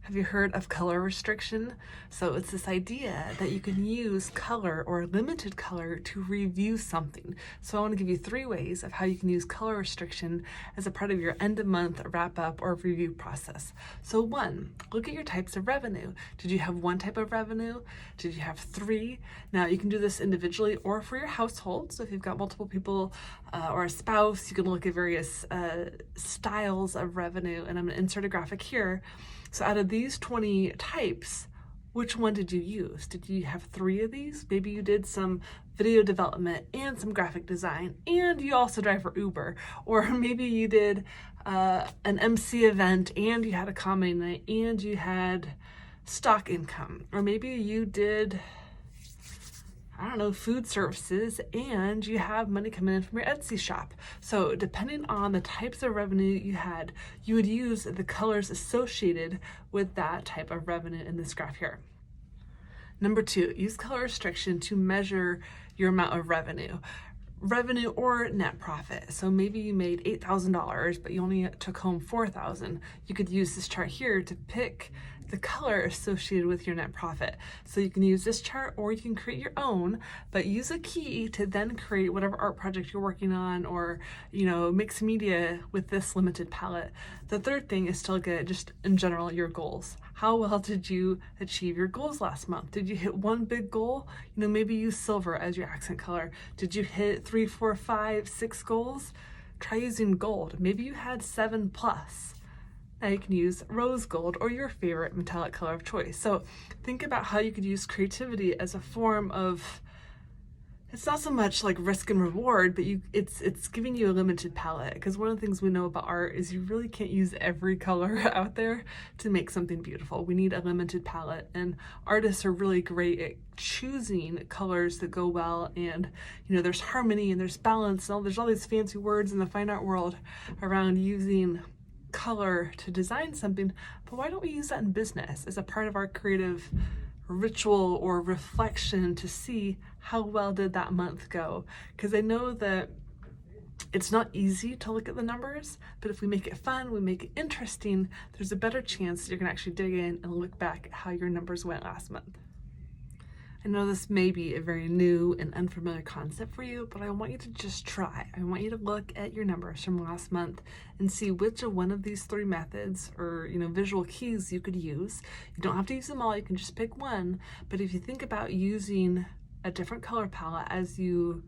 Have you heard of color restriction? So it's this idea that you can use color or limited color to review something. So I want to give you 3 ways of how you can use color restriction as a part of your end of month wrap up or review process. So 1, look at your types of revenue. Did you have 1 type of revenue? Did you have 3? Now you can do this individually or for your household. So if you've got multiple people or a spouse, you can look at various styles of revenue, and I'm going to insert a graphic here. So out of these 20 types, which one did you use? Did you have 3 of these? Maybe you did some video development and some graphic design, and you also drive for Uber. Or maybe you did an MC event and you had a comedy night and you had stock income. Or maybe you did, I don't know, food services, and you have money coming in from your Etsy shop. So depending on the types of revenue you had, you would use the colors associated with that type of revenue in this graph here. Number 2, use color restriction to measure your amount of revenue or net profit. So maybe you made $8,000, but you only took home $4,000. You could use this chart here to pick the color associated with your net profit. So you can use this chart or you can create your own, but use a key to then create whatever art project you're working on, or, mix media with this limited palette. The third thing is to look at, just in general, your goals. How well did you achieve your goals last month? Did you hit 1 big goal? Maybe use silver as your accent color. Did you hit 3, 4, 5, 6 goals? Try using gold. Maybe you had 7 plus. Now you can use rose gold or your favorite metallic color of choice. So think about how you could use creativity as a form of, it's not so much like risk and reward, but it's giving you a limited palette. Because one of the things we know about art is you really can't use every color out there to make something beautiful. We need a limited palette, and artists are really great at choosing colors that go well, and there's harmony and there's balance, and there's all these fancy words in the fine art world around using color to design something. But why don't we use that in business as a part of our creative ritual or reflection to see how well did that month go? Because I know that it's not easy to look at the numbers, but if we make it fun, we make it interesting, there's a better chance that you're gonna actually dig in and look back at how your numbers went last month. I know this may be a very new and unfamiliar concept for you, but I want you to just try. I want you to look at your numbers from last month and see which of one of these 3 methods or visual keys you could use. You don't have to use them all, you can just pick one. But if you think about using a different color palette as you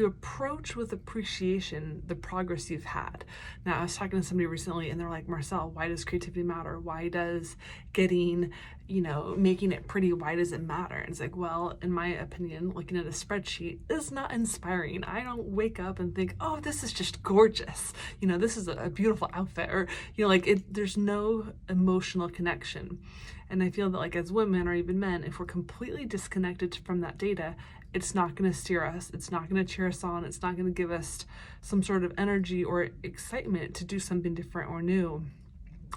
approach with appreciation the progress you've had. Now, I was talking to somebody recently and they're like, Marcelle, why does creativity matter? Why does getting, making it pretty, why does it matter? And it's like, well, in my opinion, looking at a spreadsheet is not inspiring. I don't wake up and think, oh, this is just gorgeous. This is a beautiful outfit, or, there's no emotional connection. And I feel that as women or even men, if we're completely disconnected from that data, it's not going to steer us. It's not going to cheer us on. It's not going to give us some sort of energy or excitement to do something different or new.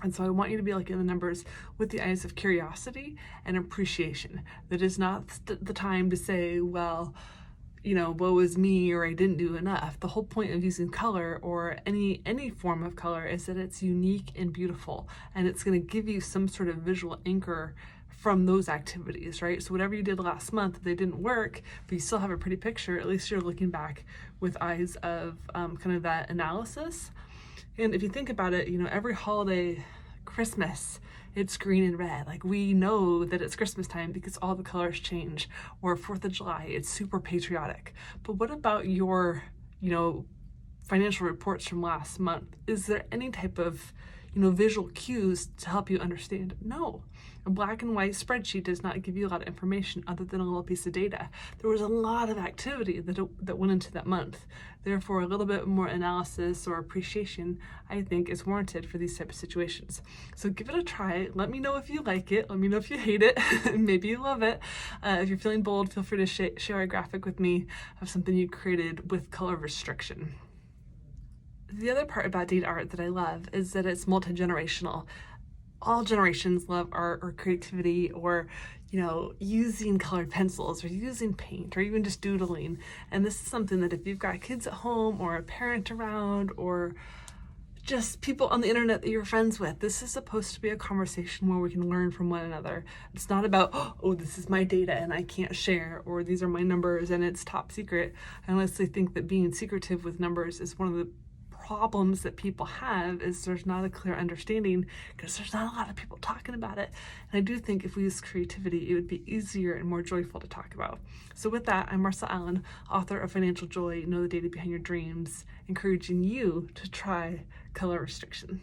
And so I want you to be looking at the numbers with the eyes of curiosity and appreciation. That is not the time to say, well, woe is me, or I didn't do enough. The whole point of using color or any form of color is that it's unique and beautiful, and it's going to give you some sort of visual anchor from those activities, right? So whatever you did last month, if they didn't work, but you still have a pretty picture, at least you're looking back with eyes of kind of that analysis. And if you think about it, every holiday, Christmas, it's green and red. We know that it's Christmas time because all the colors change. Or 4th of July, it's super patriotic. But what about your, financial reports from last month? Is there any type of, visual cues to help you understand? No. A black and white spreadsheet does not give you a lot of information other than a little piece of data. There was a lot of activity that went into that month. Therefore, a little bit more analysis or appreciation, I think, is warranted for these type of situations. So give it a try. Let me know if you like it. Let me know if you hate it. Maybe you love it. If you're feeling bold, feel free to share a graphic with me of something you created with color restriction. The other part about data art that I love is that it's multi-generational. All generations love art or creativity, or using colored pencils or using paint or even just doodling. And this is something that if you've got kids at home or a parent around or just people on the internet that you're friends with. This is supposed to be a conversation where we can learn from one another. It's not about, oh, this is my data and I can't share, or these are my numbers and it's top secret. I honestly think that being secretive with numbers is one of the problems that people have, is there's not a clear understanding because there's not a lot of people talking about it. And I do think if we use creativity, it would be easier and more joyful to talk about. So with that, I'm Marcelle Allen, author of Financial Joy, Know the Data Behind Your Dreams, encouraging you to try color restriction.